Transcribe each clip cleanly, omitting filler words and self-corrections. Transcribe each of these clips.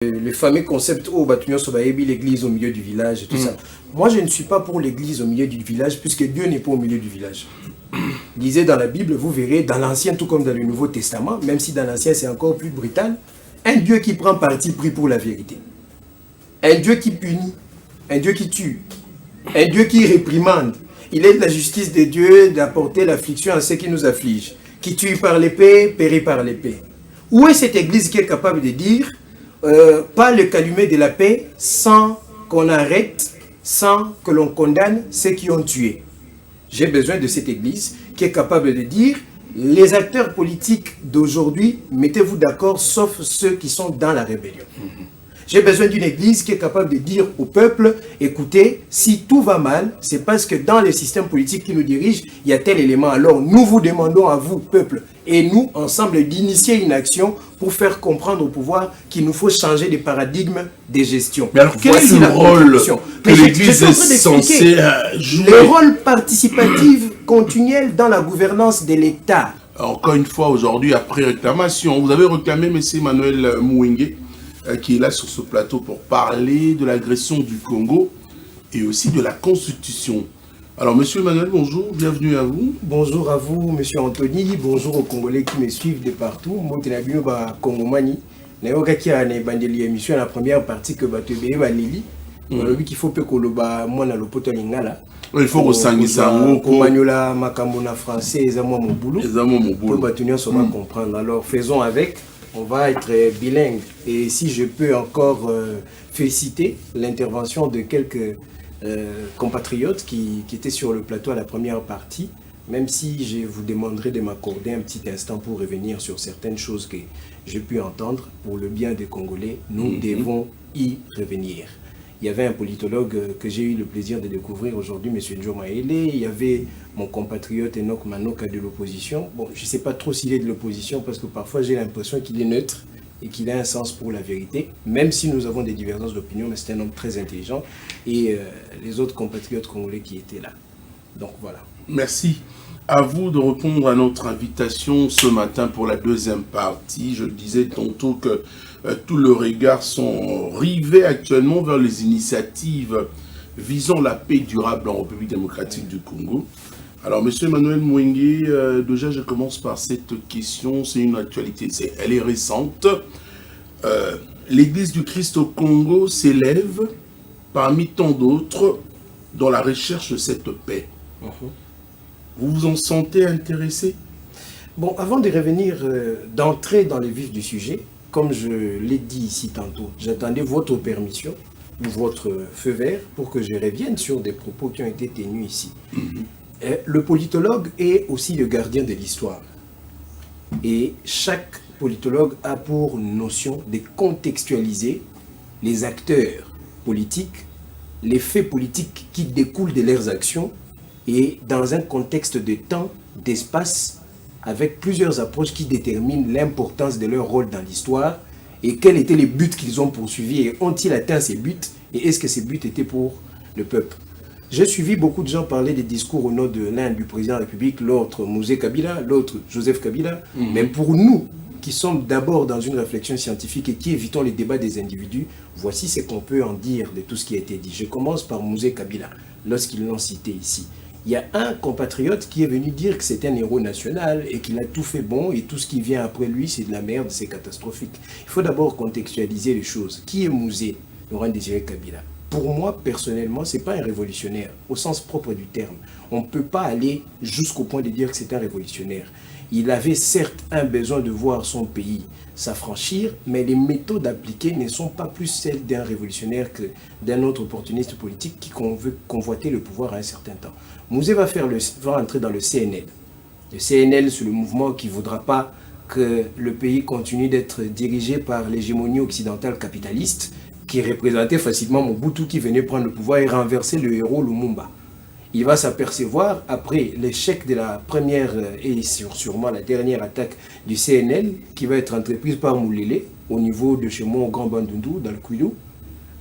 Le fameux concept oh l'église au milieu du village et tout ça. Moi, je ne suis pas pour l'église au milieu du village puisque Dieu n'est pas au milieu du village. Lisez dans la Bible, vous verrez, dans l'Ancien tout comme dans le Nouveau Testament, même si dans l'Ancien c'est encore plus brutal, un Dieu qui prend parti pris pour la vérité. Un Dieu qui punit, un Dieu qui tue, un Dieu qui réprimande. Il est de la justice de Dieu d'apporter l'affliction à ceux qui nous affligent. Qui tue par l'épée, périt par l'épée. Où est cette église qui est capable de dire pas le calumet de la paix sans qu'on arrête, sans que l'on condamne ceux qui ont tué? J'ai besoin de cette église qui est capable de dire les acteurs politiques d'aujourd'hui, mettez-vous d'accord, sauf ceux qui sont dans la rébellion. J'ai besoin d'une église qui est capable de dire au peuple, écoutez, si tout va mal, c'est parce que dans le système politique qui nous dirige, il y a tel élément. Alors nous vous demandons à vous, peuple, et nous, ensemble, d'initier une action pour faire comprendre au pouvoir qu'il nous faut changer de paradigme de gestion. Mais alors quel est le rôle que l'église est censée jouer? Le rôle participatif continuel dans la gouvernance de l'État. Encore une fois, aujourd'hui, après réclamation, vous avez réclamé M. Emmanuel Mouingue, qui est là sur ce plateau pour parler de l'agression du Congo et aussi de la Constitution. Alors, Monsieur Emmanuel, bonjour, bienvenue à vous. Bonjour à vous, Monsieur Anthony, bonjour aux Congolais qui me suivent de partout. Moi, je suis Congomani. Je suis émission la première partie que je vais Lili. Il faut que il faut ressanguisser Komanyola Makamona français, et moi mon boulot. Pour comprendre. Alors, faisons avec. On va être bilingue. Et si je peux encore féliciter l'intervention de quelques compatriotes qui étaient sur le plateau à la première partie, même si je vous demanderai de m'accorder un petit instant pour revenir sur certaines choses que j'ai pu entendre pour le bien des Congolais, nous devons y revenir. Il y avait un politologue que j'ai eu le plaisir de découvrir aujourd'hui, M. Njo Maele. Il y avait mon compatriote Enoch Manoka de l'opposition. Bon, je ne sais pas trop s'il est de l'opposition parce que parfois j'ai l'impression qu'il est neutre et qu'il a un sens pour la vérité, même si nous avons des divergences d'opinion, mais c'est un homme très intelligent. Et les autres compatriotes congolais qui étaient là. Donc voilà. Merci. À vous de répondre à notre invitation ce matin pour la deuxième partie. Je disais tantôt que tous les regards sont rivés actuellement vers les initiatives visant la paix durable en République démocratique du Congo. Alors, M. Emmanuel Mouingue, déjà je commence par cette question, c'est une actualité, elle est récente. L'Église du Christ au Congo s'élève parmi tant d'autres dans la recherche de cette paix. Vous vous en sentez intéressé? Bon, avant de revenir, d'entrer dans le vif du sujet, comme je l'ai dit ici tantôt, j'attendais votre permission ou votre feu vert pour que je revienne sur des propos qui ont été tenus ici. Le politologue est aussi le gardien de l'histoire. Et chaque politologue a pour notion de contextualiser les acteurs politiques, les faits politiques qui découlent de leurs actions, et dans un contexte de temps, d'espace, avec plusieurs approches qui déterminent l'importance de leur rôle dans l'histoire et quels étaient les buts qu'ils ont poursuivis et ont-ils atteint ces buts et est-ce que ces buts étaient pour le peuple. J'ai suivi beaucoup de gens parler des discours au nom de l'un du président de la République, l'autre Mouzé Kabila, l'autre Joseph Kabila, mais pour nous qui sommes d'abord dans une réflexion scientifique et qui évitons les débats des individus, voici ce qu'on peut en dire de tout ce qui a été dit. Je commence par Mouzé Kabila, lorsqu'ils l'ont cité ici. Il y a un compatriote qui est venu dire que c'est un héros national et qu'il a tout fait bon et tout ce qui vient après lui, c'est de la merde, c'est catastrophique. Il faut d'abord contextualiser les choses. Qui est Mouzé Laurent Désiré Kabila? Pour moi, personnellement, ce n'est pas un révolutionnaire, au sens propre du terme. On ne peut pas aller jusqu'au point de dire que c'est un révolutionnaire. Il avait certes un besoin de voir son pays s'affranchir, mais les méthodes appliquées ne sont pas plus celles d'un révolutionnaire que d'un autre opportuniste politique qui veut convoiter le pouvoir à un certain temps. Mouzé va entrer dans le CNL. Le CNL, c'est le mouvement qui ne voudra pas que le pays continue d'être dirigé par l'hégémonie occidentale capitaliste, qui représentait facilement Mobutu qui venait prendre le pouvoir et renverser le héros Lumumba. Il va s'apercevoir, après l'échec de la première et sûrement la dernière attaque du CNL, qui va être entreprise par Moulele, au niveau de chez moi au Grand Bandundu, dans le Kwilu,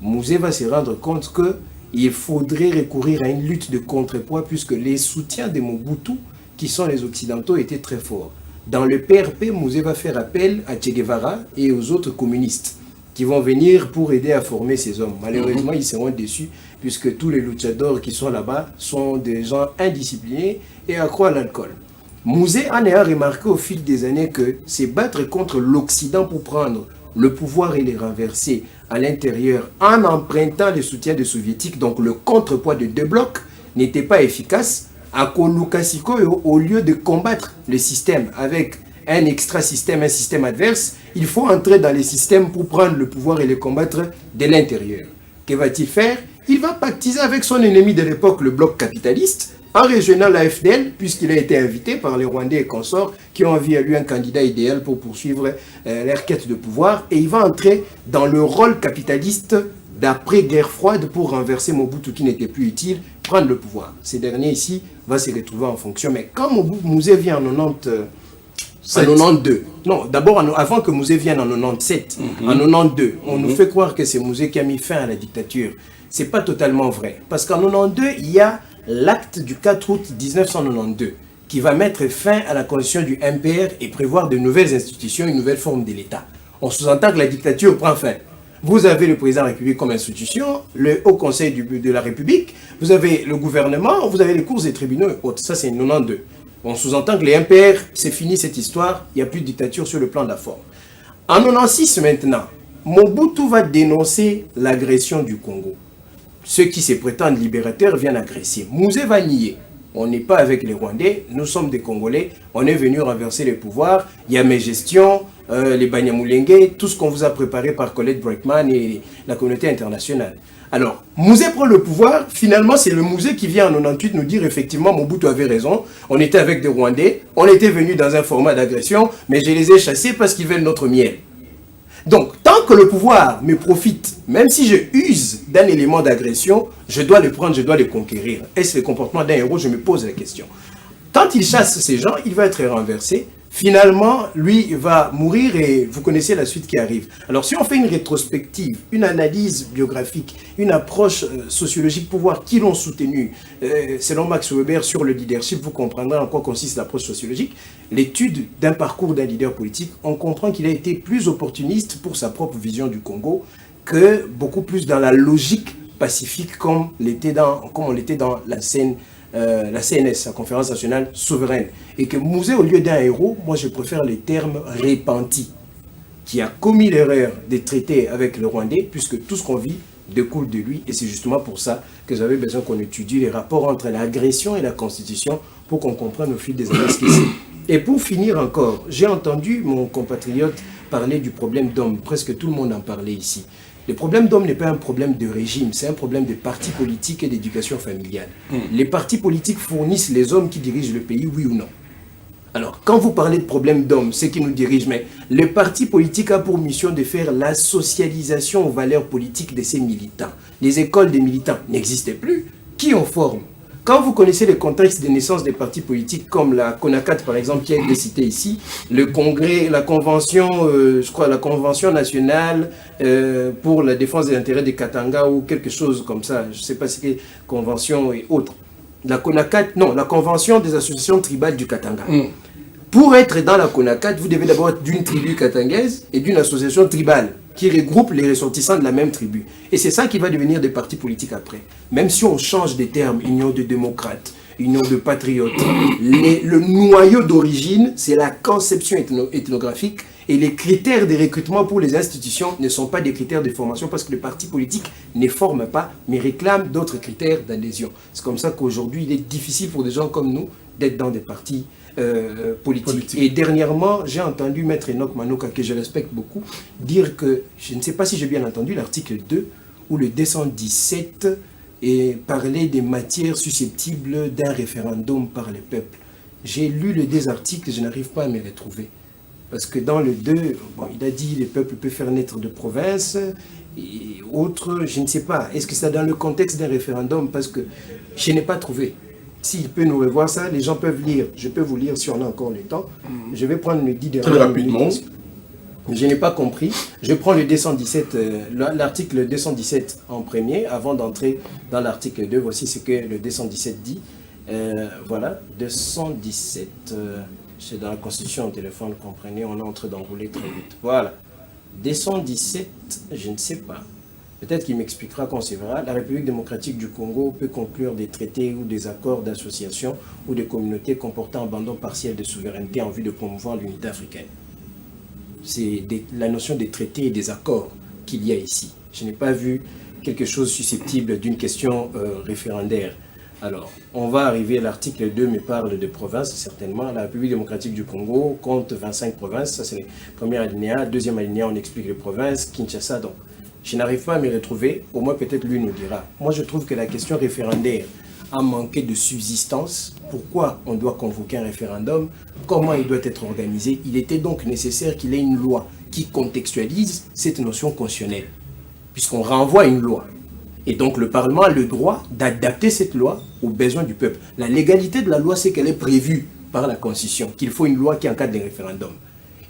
Mouzé va se rendre compte qu'il faudrait recourir à une lutte de contrepoids puisque les soutiens de Mobutu, qui sont les Occidentaux, étaient très forts. Dans le PRP, Mouzé va faire appel à Che Guevara et aux autres communistes qui vont venir pour aider à former ces hommes. Malheureusement, ils seront déçus puisque tous les luchadors qui sont là-bas sont des gens indisciplinés et accros à l'alcool. Mouzé en a remarqué au fil des années que c'est battre contre l'Occident pour prendre le pouvoir et les renverser à l'intérieur en empruntant le soutien des soviétiques, donc le contrepoids de deux blocs, n'était pas efficace. À Kolukasiko, au lieu de combattre le système avec un extra-système, un système adverse, il faut entrer dans les systèmes pour prendre le pouvoir et le combattre de l'intérieur. Que va-t-il faire? Il va pactiser avec son ennemi de l'époque, le bloc capitaliste, en rejoignant la FDL, puisqu'il a été invité par les Rwandais et consorts qui ont envie à lui un candidat idéal pour poursuivre leur quête de pouvoir. Et il va entrer dans le rôle capitaliste d'après-guerre froide pour renverser Mobutu qui n'était plus utile, prendre le pouvoir. Ces derniers ici vont se retrouver en fonction. Mais quand Mouzé vient en 92, non, d'abord avant que Mouzé vienne en 97, en 92, on nous fait croire que c'est Mouzé qui a mis fin à la dictature. C'est pas totalement vrai. Parce qu'en 92, il y a l'acte du 4 août 1992 qui va mettre fin à la constitution du MPR et prévoir de nouvelles institutions, une nouvelle forme de l'État. On sous-entend que la dictature prend fin. Vous avez le président de la République comme institution, le Haut Conseil de la République, vous avez le gouvernement, vous avez les cours et tribunaux et autres. Ça, c'est 92. On sous-entend que les MPR, c'est fini cette histoire, il n'y a plus de dictature sur le plan de la forme. En 96 maintenant, Mobutu va dénoncer l'agression du Congo. Ceux qui se prétendent libérateurs viennent agresser. Mouzé va nier. On n'est pas avec les Rwandais, nous sommes des Congolais, on est venu renverser les pouvoirs, il y a mes gestions, les Banyamulenge, tout ce qu'on vous a préparé par Colette Breckman et la communauté internationale. Alors, Mouzé prend le pouvoir, finalement c'est le Mouzé qui vient en 98 nous dire effectivement Mobutu avait raison, on était avec des Rwandais, on était venu dans un format d'agression, mais je les ai chassés parce qu'ils veulent notre miel. Donc, tant que le pouvoir me profite, même si je use d'un élément d'agression, je dois le prendre, je dois le conquérir. Est-ce le comportement d'un héros? Je me pose la question. Quand il chasse ces gens, il va être renversé. Finalement, lui va mourir et vous connaissez la suite qui arrive. Alors, si on fait une rétrospective, une analyse biographique, une approche sociologique pour voir qui l'ont soutenu, selon Max Weber sur le leadership, vous comprendrez en quoi consiste l'approche sociologique. L'étude d'un parcours d'un leader politique, on comprend qu'il a été plus opportuniste pour sa propre vision du Congo que beaucoup plus dans la logique pacifique comme on l'était dans la CNS, la Conférence nationale souveraine. Et que Mouzé, au lieu d'un héros, moi je préfère les termes repenti, qui a commis l'erreur de traiter avec le Rwandais, puisque tout ce qu'on vit découle de lui. Et c'est justement pour ça que j'avais besoin qu'on étudie les rapports entre l'agression et la Constitution pour qu'on comprenne au fil des années ce qui s'est. Et pour finir encore, j'ai entendu mon compatriote parler du problème d'homme. Presque tout le monde en parlait ici. Le problème d'homme n'est pas un problème de régime, c'est un problème de partis politiques et d'éducation familiale. Les partis politiques fournissent les hommes qui dirigent le pays, oui ou non? Alors, quand vous parlez de problème d'homme, c'est qui nous dirige, mais le parti politique a pour mission de faire la socialisation aux valeurs politiques de ses militants. Les écoles des militants n'existaient plus. Qui en forme? Quand vous connaissez le contexte de naissance des partis politiques, comme la CONACAT par exemple, qui a été citée ici, le congrès, la convention, la convention nationale pour la défense des intérêts des Katanga ou quelque chose comme ça, je ne sais pas si c'est convention et autres. La CONACAT, non, la convention des associations tribales du Katanga. Pour être dans la CONACAT, vous devez d'abord être d'une tribu katangaise et d'une association tribale qui regroupe les ressortissants de la même tribu. Et c'est ça qui va devenir des partis politiques après. Même si on change des termes, union de démocrates, union de patriotes, le noyau d'origine, c'est la conception ethnographique et les critères de recrutement pour les institutions ne sont pas des critères de formation parce que les partis politiques ne forment pas, mais réclament d'autres critères d'adhésion. C'est comme ça qu'aujourd'hui, il est difficile pour des gens comme nous d'être dans des partis politique. Et dernièrement, j'ai entendu Maître Enoch Manoka, que je respecte beaucoup, dire que, je ne sais pas si j'ai bien entendu, l'article 2 ou le 217 et parler des matières susceptibles d'un référendum par le peuple. J'ai lu les deux articles, je n'arrive pas à me retrouver. Parce que dans le 2, bon, il a dit le peuple peut faire naître de provinces et autres, je ne sais pas. Est-ce que c'est dans le contexte d'un référendum? Parce que je n'ai pas trouvé. S'il peut nous revoir ça, les gens peuvent lire. Je peux vous lire si on a encore le temps. Je vais prendre le 10 derniers. Très rapidement. Je n'ai pas compris. Je prends le 217, l'article 217 en premier, avant d'entrer dans l'article 2. Voici ce que le 217 dit. Voilà, 217. C'est dans la Constitution au téléphone, comprenez, on est en train d'enrouler très vite. Voilà. Décembre 17, je ne sais pas. Peut-être qu'il m'expliquera quand c'est vrai. La République démocratique du Congo peut conclure des traités ou des accords d'association ou des communautés comportant abandon partiel de souveraineté en vue de promouvoir l'unité africaine. C'est la notion des traités et des accords qu'il y a ici. Je n'ai pas vu quelque chose susceptible d'une question référendaire. Alors, on va arriver à l'article 2, mais parle de provinces, certainement. La République démocratique du Congo compte 25 provinces, ça c'est le premier alinéa. Deuxième alinéa, on explique les provinces, Kinshasa. Donc, je n'arrive pas à m'y retrouver, au moins peut-être lui nous dira. Moi, je trouve que la question référendaire a manqué de subsistance. Pourquoi on doit convoquer un référendum? Comment il doit être organisé? Il était donc nécessaire qu'il ait une loi qui contextualise cette notion constitutionnelle, puisqu'on renvoie à une loi. Et donc le Parlement a le droit d'adapter cette loi aux besoins du peuple. La légalité de la loi, c'est qu'elle est prévue par la Constitution, qu'il faut une loi qui encadre les référendums.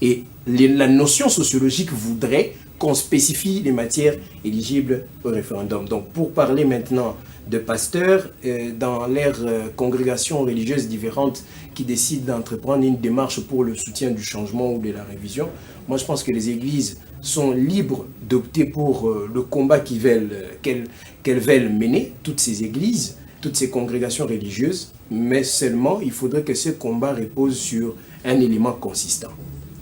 Et la notion sociologique voudrait qu'on spécifie les matières éligibles au référendum. Donc pour parler maintenant de pasteurs dans leurs congrégations religieuses différentes qui décident d'entreprendre une démarche pour le soutien du changement ou de la révision, moi je pense que les églises sont libres d'opter pour le combat qu'elles veulent mener, toutes ces églises, toutes ces congrégations religieuses, mais seulement il faudrait que ce combat repose sur un élément consistant.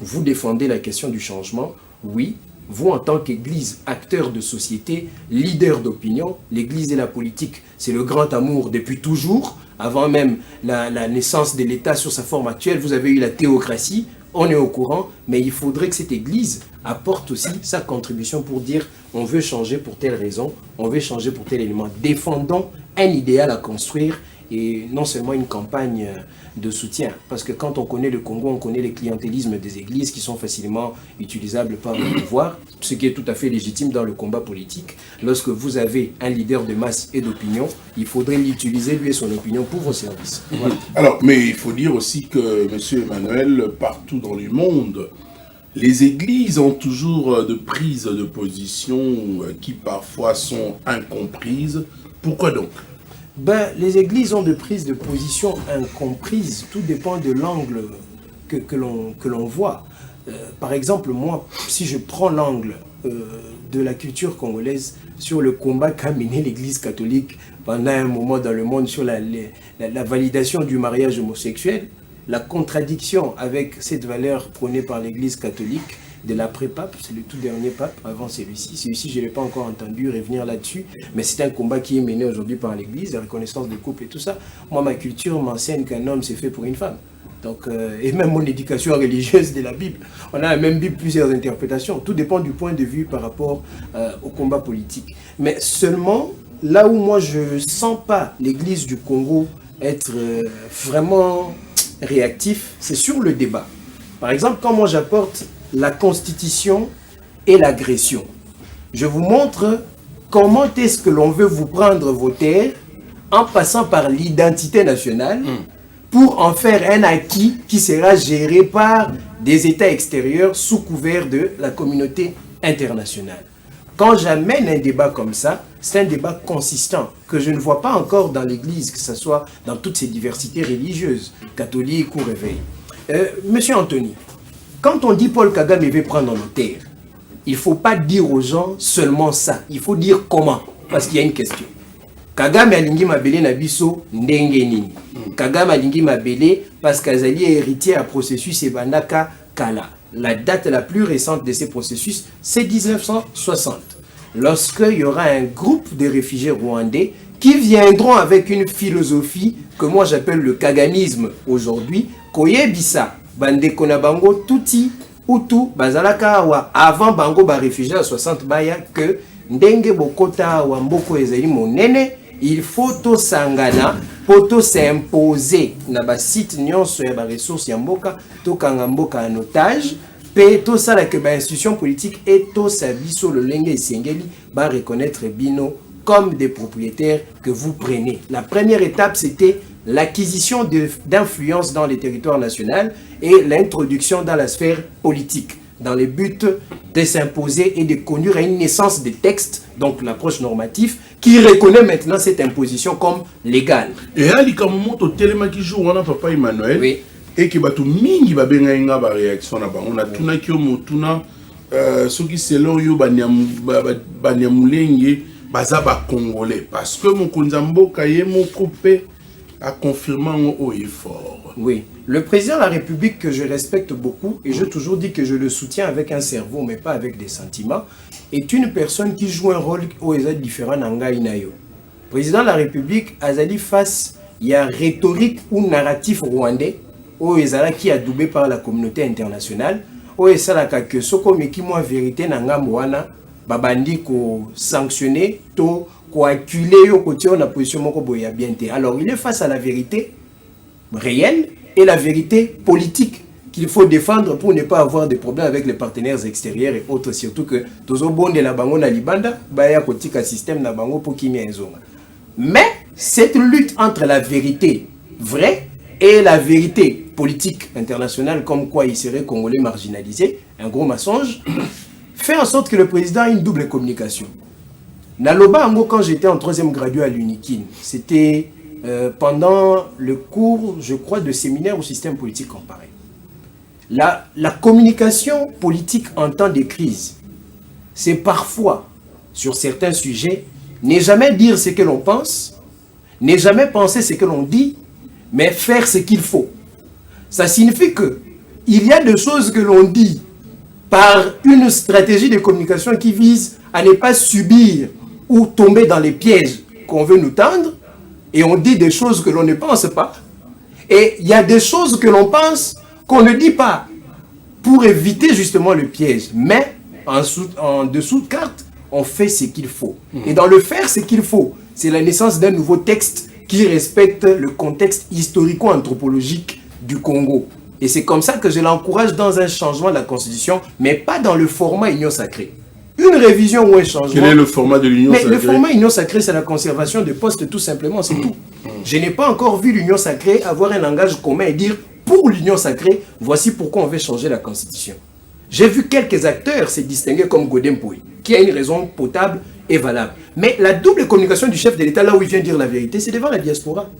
Vous défendez la question du changement, oui. Vous, en tant qu'Église, acteur de société, leader d'opinion, l'Église et la politique, c'est le grand amour depuis toujours. Avant même la naissance de l'État sur sa forme actuelle, vous avez eu la théocratie, on est au courant, mais il faudrait que cette Église apporte aussi sa contribution pour dire on veut changer pour telle raison, on veut changer pour tel élément. Défendons un idéal à construire et non seulement une campagne de soutien. Parce que quand on connaît le Congo, on connaît les clientélismes des églises qui sont facilement utilisables par le pouvoir, ce qui est tout à fait légitime dans le combat politique. Lorsque vous avez un leader de masse et d'opinion, il faudrait l'utiliser, lui et son opinion, pour vos services. Voilà. Alors, mais il faut dire aussi que, M. Emmanuel, partout dans le monde, les églises ont toujours de prises de position qui parfois sont incomprises. Pourquoi donc ? Les églises ont de prises de position incomprises. Tout dépend de l'angle que l'on voit. Par exemple, moi, si je prends l'angle de la culture congolaise sur le combat qu'a mené l'Église catholique pendant un moment dans le monde sur la validation du mariage homosexuel, la contradiction avec cette valeur prônée par l'Église catholique de l'après-pape, c'est le tout dernier pape avant celui-ci. Celui-ci, je ne l'ai pas encore entendu revenir là-dessus, mais c'est un combat qui est mené aujourd'hui par l'Église, la reconnaissance des couples et tout ça. Moi, ma culture m'enseigne qu'un homme c'est fait pour une femme. Donc, et même mon éducation religieuse de la Bible. On a la même Bible, plusieurs interprétations. Tout dépend du point de vue par rapport au combat politique. Mais seulement, là où moi je ne sens pas l'Église du Congo être vraiment réactif, c'est sur le débat. Par exemple, quand moi j'apporte la constitution et l'agression, je vous montre comment est-ce que l'on veut vous prendre vos terres en passant par l'identité nationale pour en faire un acquis qui sera géré par des États extérieurs sous couvert de la communauté internationale. Quand j'amène un débat comme ça, c'est un débat consistant que je ne vois pas encore dans l'Église, que ce soit dans toutes ces diversités religieuses, catholiques ou réveil. Monsieur Anthony, quand on dit Paul Kagame veut prendre nos terres, il ne faut pas dire aux gens seulement ça. Il faut dire comment, parce qu'il y a une question. Kagame alingi mabele na biso ndenge nini. Kagame alingi mabele parce qu'azali est héritier à processus ebandaka kala. La date la plus récente de ces processus, c'est 1960. Lorsqu'il y aura un groupe de réfugiés rwandais qui viendront avec une philosophie que moi j'appelle le kagamisme aujourd'hui, koyebisa bande konabango tuti utu bazalaka wa avant bango ba réfugiés à 60 baya que ndenge bokota wa mboko ezali monene, il faut to sangana poto s'imposer na ba site nyonso ya ba ressources ya mboka to kanga mboka en otage pe to sala que ba institution politique et to sa biso le lenge esengeli ba reconnaître bino comme des propriétaires que vous prenez. La première étape, c'était l'acquisition d'influence dans les territoires nationaux et l'introduction dans la sphère politique, dans le but de s'imposer et de conduire à une naissance des textes, donc l'approche normative, qui reconnaît maintenant cette imposition comme légale. Et là, il y a un moment où qui joue, on a papa Emmanuel, oui. Et qui va tout mingi va bien nga ba réaction là-bas. On a tout na qui au motuna ceux qui selon yo banyamulenge baza ba congolais parce que mon konzambo kaye mon coupé a confirmé au effort. Oui, le président de la République que je respecte beaucoup et j'ai toujours dit que je le soutiens avec un cerveau mais pas avec des sentiments est une personne qui joue un rôle aux différents nanga inayo. Président de la République azali face il y a rhétorique ou narratif rwandais au ezala qui est adoubé par la communauté internationale au ezala que soko meki moi vérité nanga mwana babandi ko sanctionner to ko acculer yo côté na position moko boya bien té. Alors il est face à la vérité réelle et la vérité politique qu'il faut défendre pour ne pas avoir de problèmes avec les partenaires extérieurs et autres, surtout que tozo bonde la bango na libanda baya kotika système na bango pour kimia ezonga. Mais cette lutte entre la vérité vraie et la vérité politique internationale, comme quoi il serait congolais marginalisé, un gros mensonge, fait en sorte que le président a une double communication. Naloba Ango, quand j'étais en 3e gradué à l'UNIKIN, c'était pendant le cours, je crois, de séminaire au système politique comparé. La communication politique en temps de crise, c'est parfois, sur certains sujets, ne jamais dire ce que l'on pense, ne jamais penser ce que l'on dit, mais faire ce qu'il faut. Ça signifie que il y a des choses que l'on dit par une stratégie de communication qui vise à ne pas subir ou tomber dans les pièges qu'on veut nous tendre, et on dit des choses que l'on ne pense pas. Et il y a des choses que l'on pense qu'on ne dit pas pour éviter justement le piège. Mais en dessous de carte, on fait ce qu'il faut. Et dans le faire ce qu'il faut, c'est la naissance d'un nouveau texte qui respecte le contexte historico-anthropologique du Congo. Et c'est comme ça que je l'encourage dans un changement de la Constitution, mais pas dans le format Union Sacrée. Une révision ou un changement... Quel est le format de l'Union Sacrée? Le format Union Sacrée, c'est la conservation de postes, tout simplement, c'est tout. Je n'ai pas encore vu l'Union Sacrée avoir un langage commun et dire, pour l'Union Sacrée, voici pourquoi on veut changer la Constitution. J'ai vu quelques acteurs se distinguer comme Godem Pouy, qui a une raison potable et valable. Mais la double communication du chef de l'État, là où il vient dire la vérité, c'est devant la diaspora.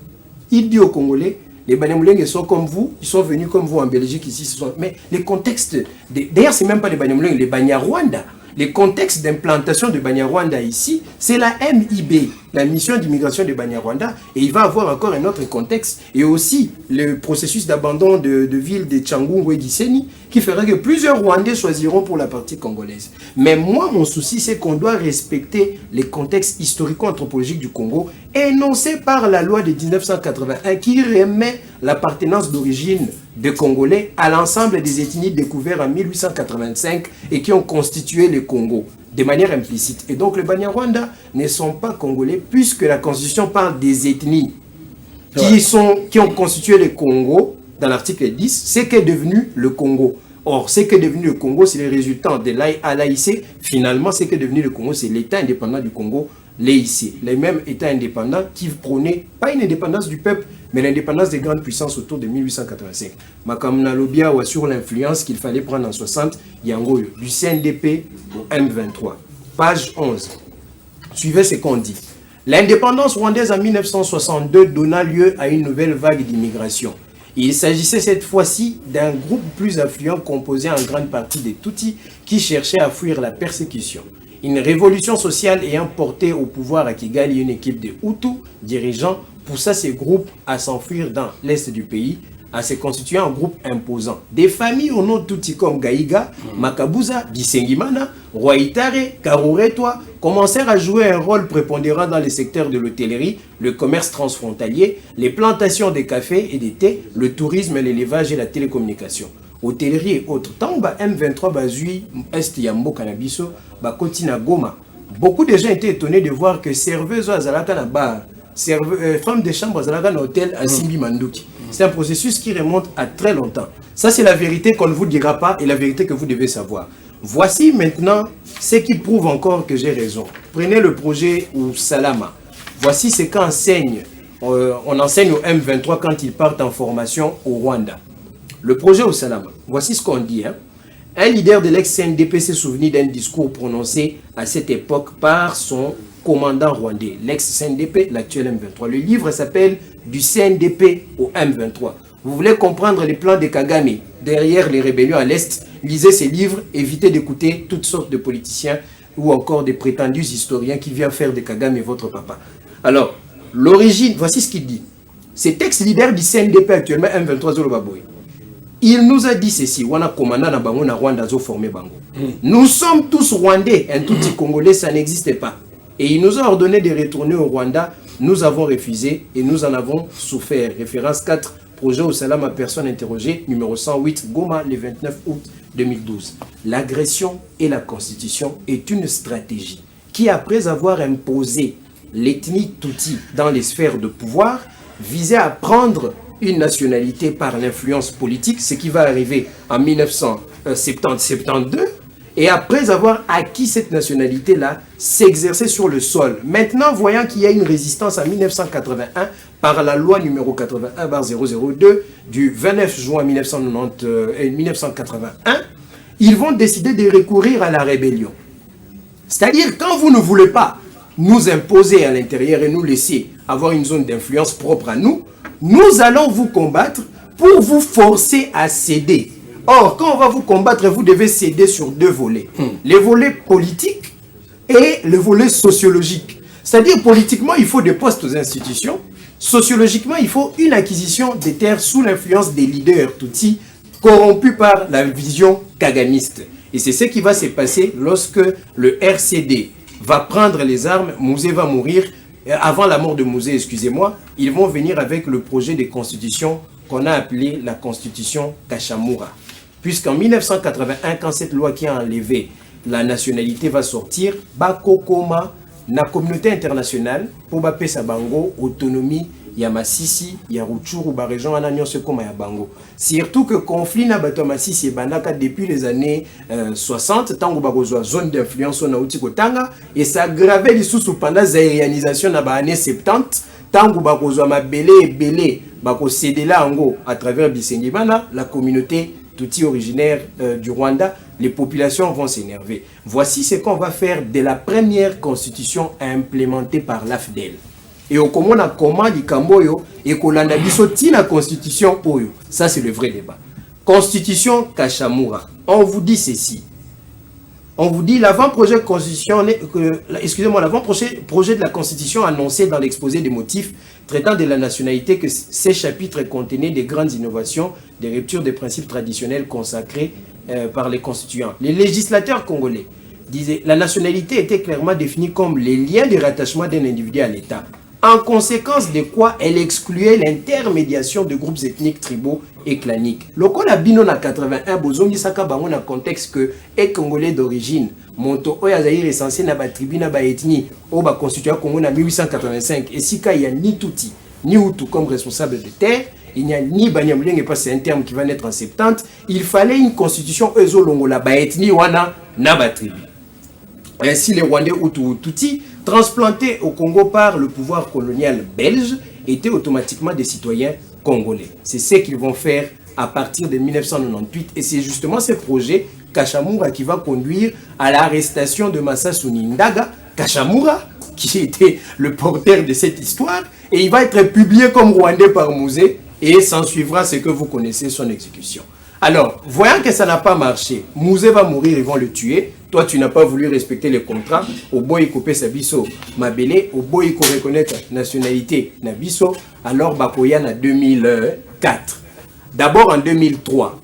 Il dit aux Congolais, les Banyamulenge sont comme vous, ils sont venus comme vous en Belgique, ici. Mais les contextes, d'ailleurs, ce n'est même pas les Banyamulenge, les Banyarwanda. Les contextes d'implantation de Banyarwanda ici, c'est la MIB, la mission d'immigration de Banyarwanda, et il va avoir encore un autre contexte, et aussi le processus d'abandon de ville de Tchangungu et d'Isseni, qui fera que plusieurs Rwandais choisiront pour la partie congolaise. Mais moi, mon souci, c'est qu'on doit respecter les contextes historico-anthropologiques du Congo, énoncés par la loi de 1981, qui remet l'appartenance d'origine des Congolais à l'ensemble des ethnies découvertes en 1885 et qui ont constitué le Congo de manière implicite. Et donc les Banyarwanda ne sont pas congolais puisque la Constitution parle des ethnies qui ont constitué le Congo dans l'article 10, ce qu'est devenu le Congo. Or, ce qu'est devenu le Congo, c'est le résultat de l'AIC. Finalement, ce qu'est devenu le Congo, c'est l'État indépendant du Congo, l'AIC. Les mêmes États indépendants qui prônaient pas une indépendance du peuple, mais l'indépendance des grandes puissances autour de 1885. Makamna Lobia ou sur l'influence qu'il fallait prendre en 60, Yango, du CNDP au M23. Page 11. Suivez ce qu'on dit. L'indépendance rwandaise en 1962 donna lieu à une nouvelle vague d'immigration. Il s'agissait cette fois-ci d'un groupe plus affluent composé en grande partie des Tutsis qui cherchaient à fuir la persécution. Une révolution sociale ayant porté au pouvoir à Kigali une équipe de Hutus dirigeants poussa ces groupes à s'enfuir dans l'est du pays, à se constituer en groupe imposant. Des familles au nom Tutsi comme Gaïga, Makabuza, Bisengimana, Rwaitare, Karuretwa commencèrent à jouer un rôle prépondérant dans les secteurs de l'hôtellerie, le commerce transfrontalier, les plantations de café et de thé, le tourisme, l'élevage et la télécommunication. Hôtellerie et autres. Tant que M23 Bazui, Est Yambo Canabiso, Bakotina Goma, beaucoup de gens étaient étonnés de voir que serveuse à Zalaka na bar, femme de chambre à Zalaka na hôtel à Simbi Manduki. C'est un processus qui remonte à très longtemps. Ça, c'est la vérité qu'on ne vous dira pas et la vérité que vous devez savoir. Voici maintenant ce qui prouve encore que j'ai raison. Prenez le projet ou Salama. Voici ce qu'enseigne. On enseigne au M23 quand ils partent en formation au Rwanda. Le projet au Salama. Voici ce qu'on dit. Un leader de l'ex-CNDP s'est souvenu d'un discours prononcé à cette époque par son commandant rwandais, l'ex-CNDP, l'actuel M23. Le livre s'appelle « Du CNDP au M23 ». Vous voulez comprendre les plans de Kagame, derrière les rébellions à l'Est. Lisez ces livres, évitez d'écouter toutes sortes de politiciens ou encore des prétendus historiens qui viennent faire de Kagame votre papa. Alors, l'origine, voici ce qu'il dit. Ces textes-leaders du CNDP actuellement, M23 Zolobaboy, il nous a dit ceci, wana commandant na bango na Rwanda zo formé bango. Nous sommes tous Rwandais, un tout petit Congolais, ça n'existe pas. Et il nous a ordonné de retourner au Rwanda. Nous avons refusé et nous en avons souffert. Référence 4, projet au salam à personne interrogée, numéro 108, Goma, le 29 août 2012. L'agression et la constitution est une stratégie qui, après avoir imposé l'ethnie Tutsi dans les sphères de pouvoir, visait à prendre une nationalité par l'influence politique, ce qui va arriver en 1970-72, et après avoir acquis cette nationalité-là, s'exercer sur le sol. Maintenant, voyant qu'il y a une résistance en 1981 par la loi numéro 81/002 du 29 juin 1981, ils vont décider de recourir à la rébellion. C'est-à-dire, quand vous ne voulez pas nous imposer à l'intérieur et nous laisser avoir une zone d'influence propre à nous, nous allons vous combattre pour vous forcer à céder. Or, quand on va vous combattre, vous devez céder sur deux volets. Les volets politiques et le volet sociologique. C'est-à-dire, politiquement, il faut des postes aux institutions. Sociologiquement, il faut une acquisition des terres sous l'influence des leaders Tutsis corrompus par la vision kagamiste. Et c'est ce qui va se passer lorsque le RCD va prendre les armes, Mouzé va mourir. Avant la mort de Mouzé, excusez-moi, ils vont venir avec le projet de constitution qu'on a appelé la constitution Kachamura. Puisqu'en 1981, quand cette loi qui a enlevé la nationalité va sortir, Bakokoma, la communauté internationale, pour Bapé Sabango, autonomie, ya Masisi, ya Rutshuru, ba région ananyo se koma ya Bango. Surtout que conflit na bato Masisi et Bandaka depuis les années 60, tango bakozwa zone d'influence na uti kotanga, et ça aggravait les sous pendant la réalisation na ba années 70, tango bakozwa mabele et belé, bako cédé là ango à travers Bisengimana, la communauté Tutsi originaire du Rwanda, les populations vont s'énerver. Voici ce qu'on va faire de la première constitution implémentée par l'AFDEL. Et au comment on commande Kamboyo et qu'on a dit la constitution Oyo. Ça, c'est le vrai débat. Constitution Kachamura. On vous dit ceci. On vous dit l'avant-projet l'avant-projet de la constitution annoncé dans l'exposé des motifs traitant de la nationalité que ces chapitres contenaient des grandes innovations, des ruptures des principes traditionnels consacrés par les constituants. Les législateurs congolais disaient la nationalité était clairement définie comme les liens de rattachement d'un individu à l'État. En conséquence de quoi elle excluait l'intermédiation de groupes ethniques, tribaux et claniques. Lokola bino na 81 bozongi saka bango na contexte que est congolais d'origine. Monto oya zaïre essentiel na ba tribu na ba ethnie o ba constitué Congo na 1885 et sika il y a ni Tutsi ni Hutu comme responsable de terre, il n'y a ni Banyamulenge pas c'est un terme qui va naître en 70, il fallait une constitution ezolongola ba ethnie wana na ba tribu. Ainsi les Rwandais Hutu ou Tutsi transplantés au Congo par le pouvoir colonial belge étaient automatiquement des citoyens congolais. C'est ce qu'ils vont faire à partir de 1998 et c'est justement ce projet Kachamura qui va conduire à l'arrestation de Masasu Ndaga, Kachamura qui était le porteur de cette histoire et il va être publié comme Rwandais par Mouzé et s'en suivra ce que vous connaissez, son exécution. Alors, voyant que ça n'a pas marché, Mouzé va mourir, ils vont le tuer. Toi, tu n'as pas voulu respecter les contrats. Au boy coupé sa biso mabélé, au boy qu'on reconnaît nationalité nabiso. Alors, Bakoyan en 2004. D'abord en 2003,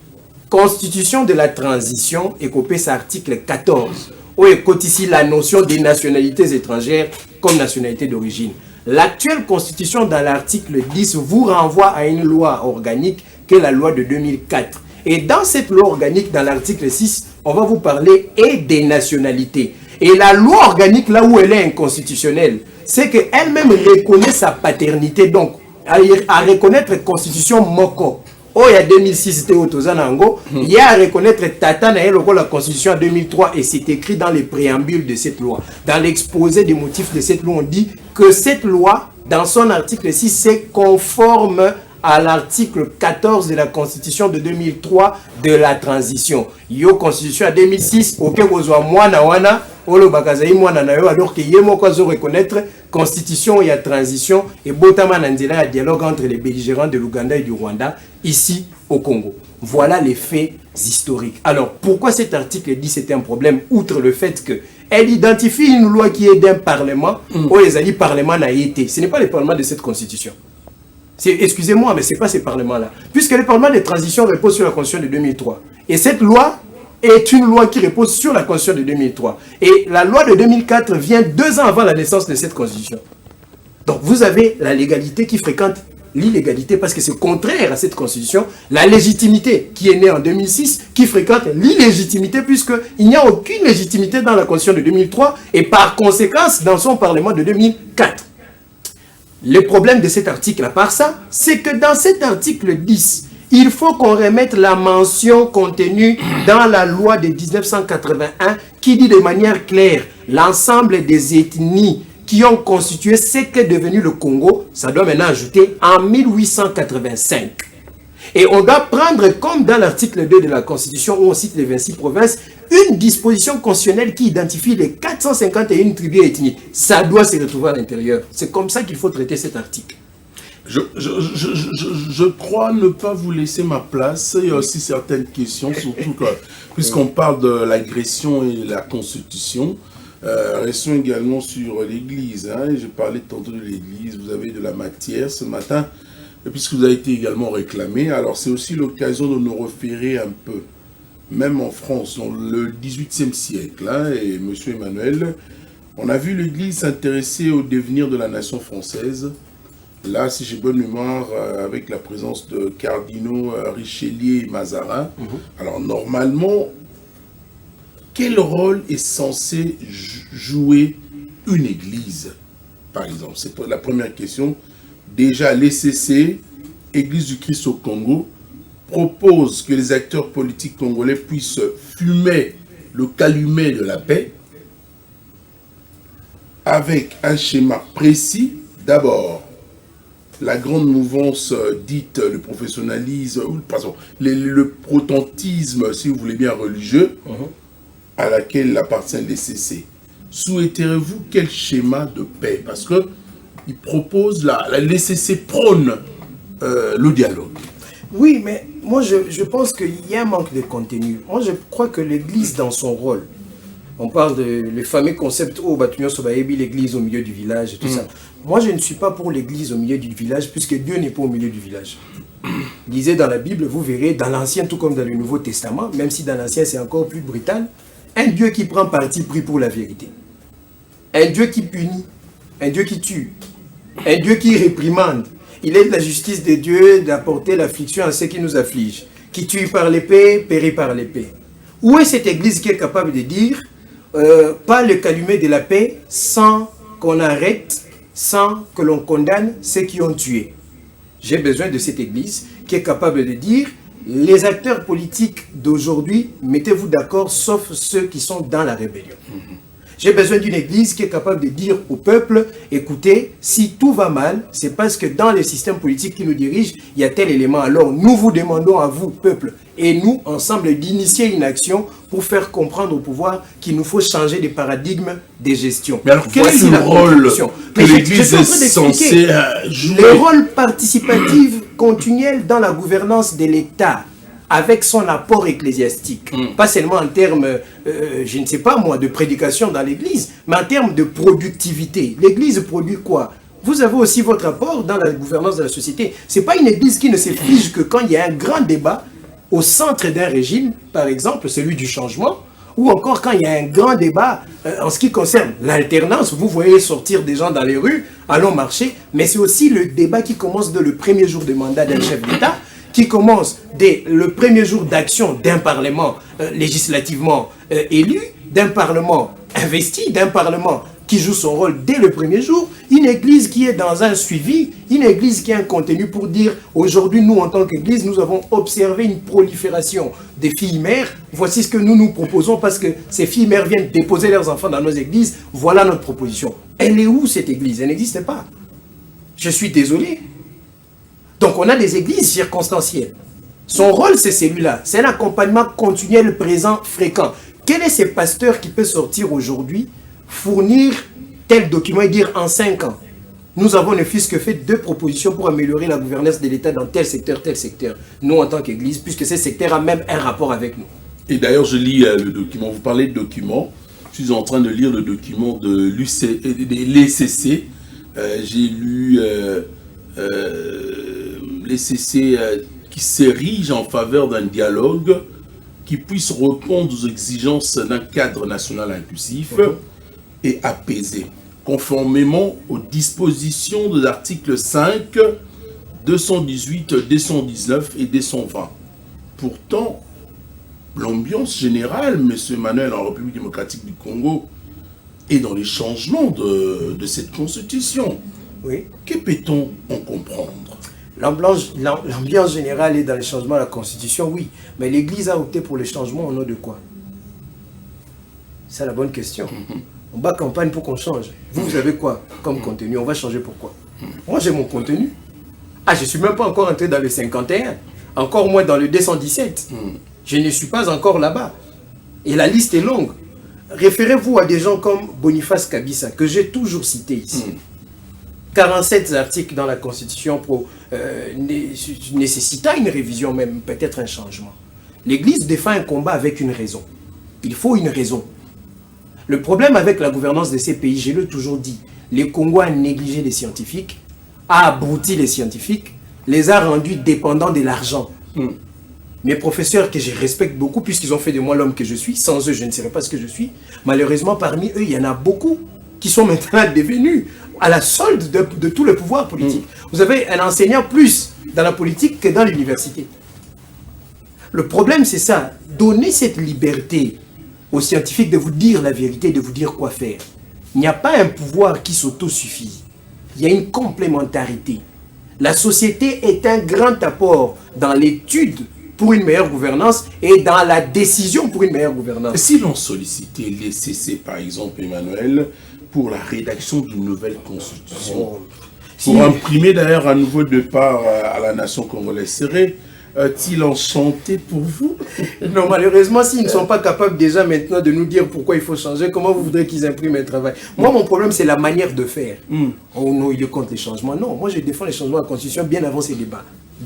Constitution de la transition et coupé sa article 14, où est ici la notion des nationalités étrangères comme nationalité d'origine. L'actuelle Constitution dans l'article 10 vous renvoie à une loi organique qui est la loi de 2004. Et dans cette loi organique, dans l'article 6, on va vous parler et des nationalités. Et la loi organique, là où elle est inconstitutionnelle, c'est qu'elle-même reconnaît sa paternité. Donc, à reconnaître Constitution Moko. Oh, il y a 2006, c'était au Tozanango. Il y a à reconnaître Tata Naël, la Constitution en 2003, et c'est écrit dans les préambules de cette loi. Dans l'exposé des motifs de cette loi, on dit que cette loi, dans son article 6, c'est conforme à l'article 14 de la Constitution de 2003 de la transition. Yo Constitution à 2006, ok, kozwa mwana wana, olo bakazayi mwana na yo, alors que yemo kwazo reconnaître Constitution et la transition et botama nandela ya dialogue entre les belligérants de l'Ouganda et du Rwanda, ici au Congo. Voilà les faits historiques. Alors, pourquoi cet article dit que c'est un problème, outre le fait qu'elle identifie une loi qui est d'un parlement, où les alliés parlement n'a été. Ce n'est pas le parlement de cette constitution. Excusez-moi, mais ce n'est pas ces parlements-là. Puisque le parlement de transition repose sur la constitution de 2003. Et cette loi est une loi qui repose sur la constitution de 2003. Et la loi de 2004 vient 2 ans avant la naissance de cette constitution. Donc vous avez la légalité qui fréquente l'illégalité parce que c'est contraire à cette constitution. La légitimité qui est née en 2006 qui fréquente l'illégitimité puisqu'il n'y a aucune légitimité dans la constitution de 2003 et par conséquence dans son parlement de 2004. Le problème de cet article, à part ça, c'est que dans cet article 10, il faut qu'on remette la mention contenue dans la loi de 1981 qui dit de manière claire l'ensemble des ethnies qui ont constitué ce qu'est devenu le Congo, ça doit maintenant ajouter en 1885. Et on doit prendre, comme dans l'article 2 de la Constitution, où on cite les 26 provinces, une disposition constitutionnelle qui identifie les 451 tribus ethniques. Ça doit se retrouver à l'intérieur. C'est comme ça qu'il faut traiter cet article. Je crois ne pas vous laisser ma place. Il y a aussi certaines questions, surtout puisqu'on parle de l'agression et la Constitution. Restons également sur l'Église. J'ai parlé tantôt de l'Église, vous avez de la matière ce matin, et puisque vous avez été également réclamé, alors c'est aussi l'occasion de nous référer un peu, même en France, dans le XVIIIe siècle, et M. Emmanuel, on a vu l'Église s'intéresser au devenir de la nation française. Là, si j'ai bonne mémoire, avec la présence de cardinaux Richelieu et Mazarin. Alors normalement, quel rôle est censé jouer une église, par exemple? C'est la première question. Déjà, l'ECC, Église du Christ au Congo, propose que les acteurs politiques congolais puissent fumer le calumet de la paix avec un schéma précis. D'abord, la grande mouvance dite le professionnalisme, pardon, le protestantisme, si vous voulez bien, religieux, à laquelle appartient l'ECC. Souhaiterez-vous quel schéma de paix? Parce que il propose, l'ECC prône le dialogue. Oui, mais moi je pense qu'il y a un manque de contenu. Moi je crois que l'Église dans son rôle, on parle de le fameux concept « Oh, Batunyo Sobaebi, l'Église au milieu du village » et tout ça. Moi je ne suis pas pour l'Église au milieu du village puisque Dieu n'est pas au milieu du village. Lisez dans la Bible, vous verrez, dans l'Ancien tout comme dans le Nouveau Testament, même si dans l'Ancien c'est encore plus brutal, un Dieu qui prend parti pris pour la vérité. Un Dieu qui punit, un Dieu qui tue, un Dieu qui réprimande. Il est de la justice de Dieu d'apporter l'affliction à ceux qui nous affligent. Qui tue par l'épée, périt par l'épée. Où est cette église qui est capable de dire pas le calumet de la paix sans qu'on arrête, sans que l'on condamne ceux qui ont tué? J'ai besoin de cette église qui est capable de dire les acteurs politiques d'aujourd'hui, mettez-vous d'accord, sauf ceux qui sont dans la rébellion. J'ai besoin d'une église qui est capable de dire au peuple, écoutez, si tout va mal, c'est parce que dans les systèmes politiques qui nous dirigent, il y a tel élément. Alors nous vous demandons à vous, peuple, et nous, ensemble, d'initier une action pour faire comprendre au pouvoir qu'il nous faut changer de paradigme de gestion. Mais alors quel est le rôle que l'église est censée jouer? Le rôle participatif continuel dans la gouvernance de l'État, avec son apport ecclésiastique. Pas seulement en termes, je ne sais pas moi, de prédication dans l'église, mais en termes de productivité. L'église produit quoi? Vous avez aussi votre apport dans la gouvernance de la société. Ce n'est pas une église qui ne se fige que quand il y a un grand débat au centre d'un régime, par exemple celui du changement, ou encore quand il y a un grand débat en ce qui concerne l'alternance. Vous voyez sortir des gens dans les rues, allons marcher, mais c'est aussi le débat qui commence dès le premier jour de mandat d'un chef d'État, qui commence dès le premier jour d'action d'un parlement législativement élu, d'un parlement investi, d'un parlement qui joue son rôle dès le premier jour, une église qui est dans un suivi, une église qui a un contenu pour dire aujourd'hui nous en tant qu'église nous avons observé une prolifération des filles mères, voici ce que nous nous proposons parce que ces filles mères viennent déposer leurs enfants dans nos églises, voilà notre proposition. Elle est où cette église? Elle n'existe pas. Je suis désolé. Donc on a des églises circonstancielles. Son rôle c'est celui-là, c'est un accompagnement continuel, présent, fréquent. Quel est ce pasteur qui peut sortir aujourd'hui, fournir tel document et dire en 5 ans, Nous avons ne fût-ce que fait 2 propositions pour améliorer la gouvernance de l'État dans tel secteur, nous en tant qu'Église, puisque ce secteur a même un rapport avec nous. Et d'ailleurs, je lis le document, vous parlez de document, je suis en train de lire le document de l'ECC. J'ai lu l'ECC qui s'érige en faveur d'un dialogue qui puisse répondre aux exigences d'un cadre national inclusif et apaisé, conformément aux dispositions de l'article 5, 218, 219 et 220. Pourtant, l'ambiance générale, M. Emmanuel, en République démocratique du Congo, est dans les changements de cette constitution. Oui. Que peut-on en comprendre? L'ambiance générale est dans les changements de la Constitution, oui. Mais l'Église a opté pour les changements au nom de quoi? C'est la bonne question. On bat campagne pour qu'on change. Vous avez quoi comme contenu? On va changer pourquoi? Moi, j'ai mon contenu. Ah, je ne suis même pas encore entré dans le 51. Encore moins dans le 217. Je ne suis pas encore là-bas. Et la liste est longue. Référez-vous à des gens comme Boniface Kabissa, que j'ai toujours cité ici. 47 articles dans la Constitution nécessitant une révision, même peut-être un changement. L'Église défend un combat avec une raison. Il faut une raison. Le problème avec la gouvernance de ces pays, je l'ai toujours dit, les Congos a négligé les scientifiques, a abruti les scientifiques, les a rendus dépendants de l'argent. Mes professeurs que je respecte beaucoup, puisqu'ils ont fait de moi l'homme que je suis, sans eux je ne serais pas ce que je suis, malheureusement parmi eux il y en a beaucoup qui sont maintenant devenus à la solde de tout le pouvoir politique. Vous avez un enseignant plus dans la politique que dans l'université. Le problème c'est ça, donner cette liberté aux scientifiques de vous dire la vérité, de vous dire quoi faire. Il n'y a pas un pouvoir qui s'autosuffit, il y a une complémentarité. La société est un grand apport dans l'étude pour une meilleure gouvernance et dans la décision pour une meilleure gouvernance. Si l'on sollicitait l'ECC, par exemple, Emmanuel, pour la rédaction d'une nouvelle constitution, pour imprimer d'ailleurs un nouveau départ à la nation congolaise, serait-il enchanté pour vous? Non, malheureusement, s'ils ne sont pas capables déjà maintenant de nous dire pourquoi il faut changer, comment vous voudrez qu'ils impriment un travail? Moi, mon problème, c'est la manière de faire. Oh non, il est contre les changements. Non, moi, je défends les changements de la Constitution bien avant ces débats.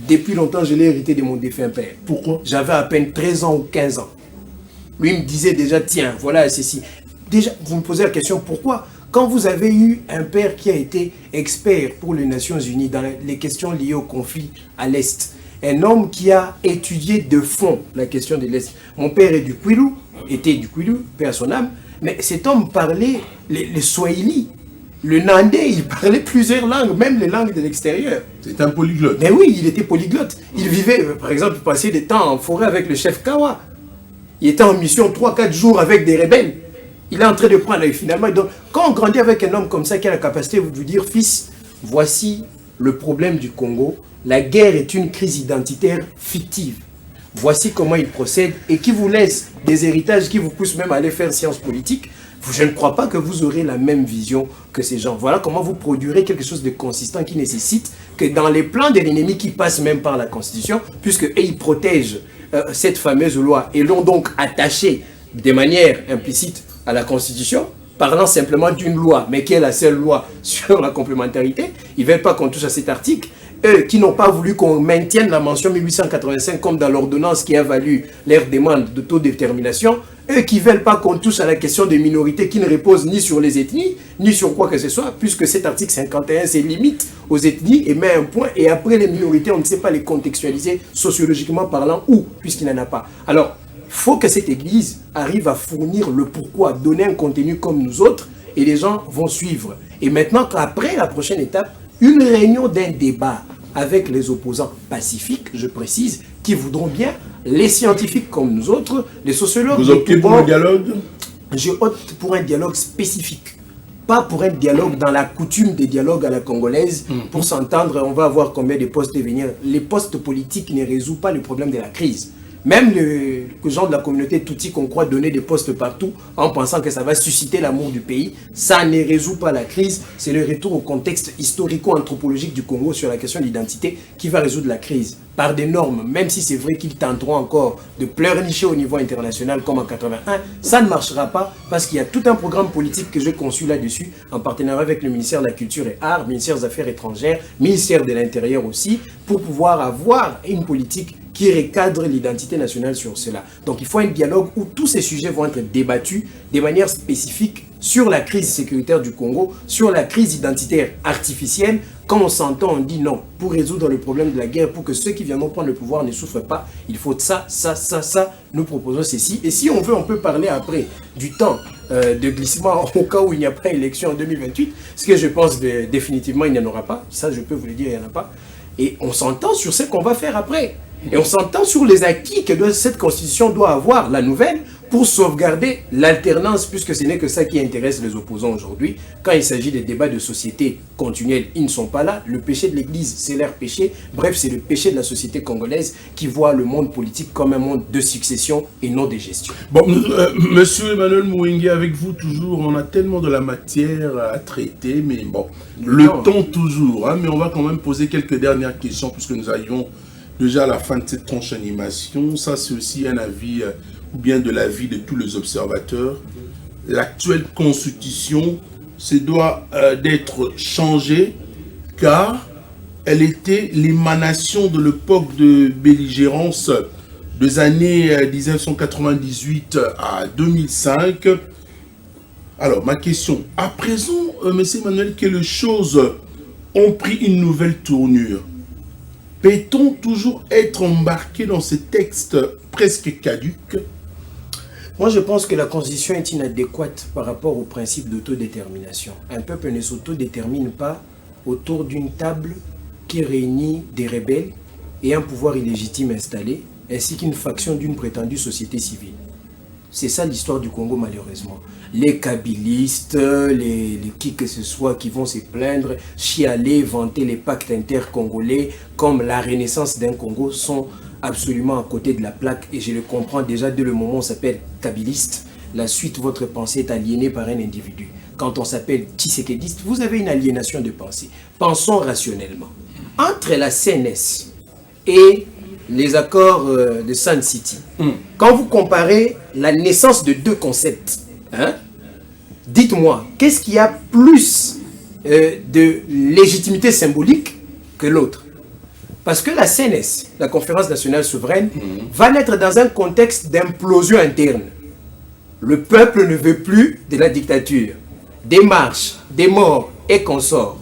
Depuis longtemps, je l'ai hérité de mon défunt père. Pourquoi? J'avais à peine 13 ans ou 15 ans. Lui me disait déjà, tiens, voilà ceci. Déjà, vous me posez la question, pourquoi? Quand vous avez eu un père qui a été expert pour les Nations Unies dans les questions liées au conflit à l'Est, un homme qui a étudié de fond la question de l'Est. Mon père est du Kwilu, était du Kwilu, paix à son âme, mais cet homme parlait le Swahili, le Nandais, il parlait plusieurs langues, même les langues de l'extérieur. C'est un polyglotte. Mais oui, il était polyglotte. Il vivait, par exemple, il passait des temps en forêt avec le chef Kawa. Il était en mission 3-4 jours avec des rebelles. Il est en train de prendre, et finalement, donc, quand on grandit avec un homme comme ça qui a la capacité de vous dire, fils, voici le problème du Congo, la guerre est une crise identitaire fictive. Voici comment il procède et qui vous laisse des héritages qui vous poussent même à aller faire sciences politiques. Je ne crois pas que vous aurez la même vision que ces gens. Voilà comment vous produirez quelque chose de consistant qui nécessite que dans les plans de l'ennemi qui passent même par la Constitution, puisque eux, ils protègent cette fameuse loi et l'ont donc attaché de manière implicite à la Constitution, parlant simplement d'une loi, mais qui est la seule loi sur la complémentarité. Ils ne veulent pas qu'on touche à cet article. Eux qui n'ont pas voulu qu'on maintienne la mention 1885 comme dans l'ordonnance qui a valu leur demande d'autodétermination, eux qui ne veulent pas qu'on touche à la question des minorités qui ne repose ni sur les ethnies, ni sur quoi que ce soit, puisque cet article 51 c'est limite aux ethnies et met un point, et après les minorités, on ne sait pas les contextualiser sociologiquement parlant où, puisqu'il n'en a pas. Alors, il faut que cette église arrive à fournir le pourquoi, donner un contenu comme nous autres, et les gens vont suivre. Et maintenant, après la prochaine étape, une réunion d'un débat avec les opposants pacifiques, je précise, qui voudront bien, les scientifiques comme nous autres, les sociologues... Vous optez pour un dialogue? Je opte pour un dialogue spécifique, pas pour un dialogue dans la coutume des dialogues à la congolaise. Pour s'entendre, on va avoir combien de postes à venir. Les postes politiques ne résolvent pas le problème de la crise. Même les gens de la communauté Tutsi qu'on croit donner des postes partout en pensant que ça va susciter l'amour du pays, ça ne résout pas la crise. C'est le retour au contexte historico-anthropologique du Congo sur la question de l'identité qui va résoudre la crise. Par des normes, même si c'est vrai qu'ils tenteront encore de pleurnicher au niveau international comme en 81, ça ne marchera pas parce qu'il y a tout un programme politique que j'ai conçu là-dessus en partenariat avec le ministère de la Culture et Arts, ministère des Affaires étrangères, ministère de l'Intérieur aussi, pour pouvoir avoir une politique qui recadre l'identité nationale sur cela. Donc il faut un dialogue où tous ces sujets vont être débattus de manière spécifique sur la crise sécuritaire du Congo, sur la crise identitaire artificielle. Quand on s'entend, on dit non. Pour résoudre le problème de la guerre, pour que ceux qui viendront prendre le pouvoir ne souffrent pas, il faut ça. Nous proposons ceci. Et si on veut, on peut parler après du temps de glissement au cas où il n'y a pas élection en 2028. Ce que je pense définitivement, il n'y en aura pas. Ça, je peux vous le dire, il n'y en a pas. Et on s'entend sur ce qu'on va faire après. Et on s'entend sur les acquis que cette constitution doit avoir, la nouvelle, pour sauvegarder l'alternance, puisque ce n'est que ça qui intéresse les opposants aujourd'hui. Quand il s'agit des débats de société continuels, ils ne sont pas là. Le péché de l'Église, c'est leur péché. Bref, c'est le péché de la société congolaise qui voit le monde politique comme un monde de succession et non de gestion. Bon, monsieur Emmanuel Mouingué, avec vous toujours, on a tellement de la matière à traiter, mais bon, le temps toujours. Hein, mais on va quand même poser quelques dernières questions, puisque nous arrivons déjà à la fin de cette tranche animation. Ça, c'est aussi un avis, ou bien de l'avis de tous les observateurs. L'actuelle constitution se doit d'être changée, car elle était l'émanation de l'époque de belligérance des années 1998 à 2005. Alors, ma question, à présent, M. Emmanuel, que les choses ont pris une nouvelle tournure, peut-on toujours être embarqué dans ces textes presque caducs? Moi, je pense que la Constitution est inadéquate par rapport au principe d'autodétermination. Un peuple ne s'autodétermine pas autour d'une table qui réunit des rebelles et un pouvoir illégitime installé, ainsi qu'une faction d'une prétendue société civile. C'est ça l'histoire du Congo, malheureusement. Les kabylistes, les qui que ce soit qui vont se plaindre, chialer, vanter les pactes intercongolais comme la renaissance d'un Congo sont absolument à côté de la plaque. Et je le comprends déjà dès le moment où on s'appelle kabyliste. La suite, votre pensée est aliénée par un individu. Quand on s'appelle tshisekediste, vous avez une aliénation de pensée. Pensons rationnellement. Entre la CNS et les accords de Sun City, quand vous comparez la naissance de deux concepts, dites-moi, qu'est-ce qui a plus de légitimité symbolique que l'autre? Parce que la CNS, la Conférence nationale souveraine, va naître dans un contexte d'implosion interne. Le peuple ne veut plus de la dictature, des marches, des morts et consorts.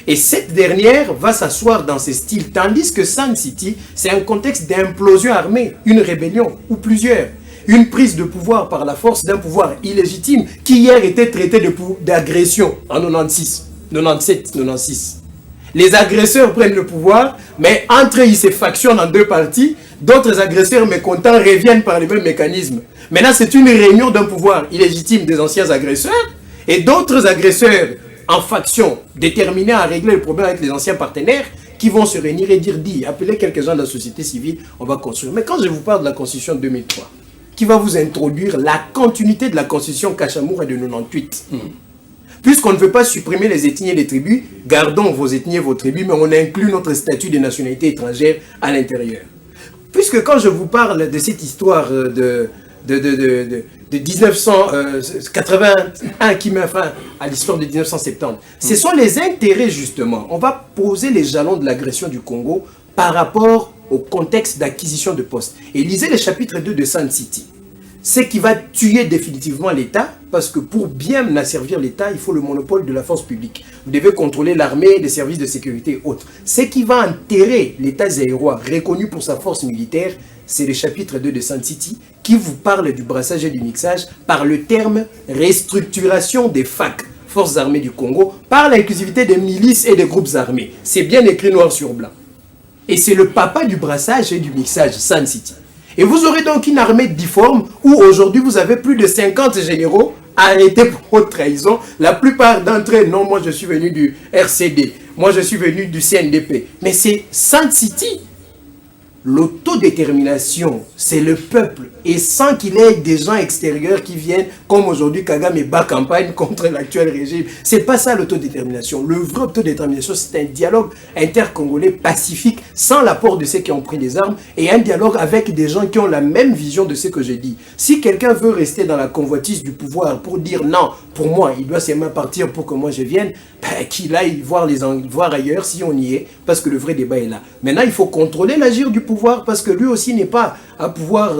Et cette dernière va s'asseoir dans ce style, tandis que Sun City, c'est un contexte d'implosion armée, une rébellion ou plusieurs. Une prise de pouvoir par la force d'un pouvoir illégitime qui hier était traité d'agression en 96, 97, 96. Les agresseurs prennent le pouvoir, mais entre eux, ils se factionnent en deux parties. D'autres agresseurs mécontents reviennent par les mêmes mécanismes. Maintenant, c'est une réunion d'un pouvoir illégitime des anciens agresseurs et d'autres agresseurs en faction, déterminés à régler le problème avec les anciens partenaires, qui vont se réunir et dire, appelez quelques gens de la société civile, on va construire. Mais quand je vous parle de la Constitution de 2003, qui va vous introduire la continuité de la Constitution Cachamour et de 98. Puisqu'on ne veut pas supprimer les ethnies et les tribus, gardons vos ethnies et vos tribus, mais on inclut notre statut de nationalité étrangère à l'intérieur. Puisque quand je vous parle de cette histoire de 1981 qui met fin à l'histoire de 1970, ce sont les intérêts justement. On va poser les jalons de l'agression du Congo par rapport au contexte d'acquisition de postes. Et lisez le chapitre 2 de Sun City. Ce qui va tuer définitivement l'État, parce que pour bien asservir l'État, il faut le monopole de la force publique. Vous devez contrôler l'armée, les services de sécurité et autres. Ce qui va enterrer l'État zaïrois, reconnu pour sa force militaire, c'est le chapitre 2 de Sun City, qui vous parle du brassage et du mixage par le terme restructuration des FAC, Forces armées du Congo, par l'inclusivité des milices et des groupes armés. C'est bien écrit noir sur blanc. Et c'est le papa du brassage et du mixage, Sun City. Et vous aurez donc une armée difforme où aujourd'hui vous avez plus de 50 généraux arrêtés pour haute trahison. La plupart d'entre eux, non, moi je suis venu du RCD, moi je suis venu du CNDP. Mais c'est Sun City L'autodétermination, c'est le peuple. Et sans qu'il ait des gens extérieurs qui viennent, comme aujourd'hui Kagame bat campagne contre l'actuel régime. C'est pas ça l'autodétermination. Le vrai autodétermination, c'est un dialogue intercongolais pacifique, sans l'apport de ceux qui ont pris les armes, et un dialogue avec des gens qui ont la même vision de ce que j'ai dit. Si quelqu'un veut rester dans la convoitise du pouvoir pour dire non, pour moi, il doit seulement partir pour que moi je vienne, ben, qu'il aille voir ailleurs si on y est, parce que le vrai débat est là. Maintenant, il faut contrôler l'agir du pouvoir, parce que lui aussi n'est pas à pouvoir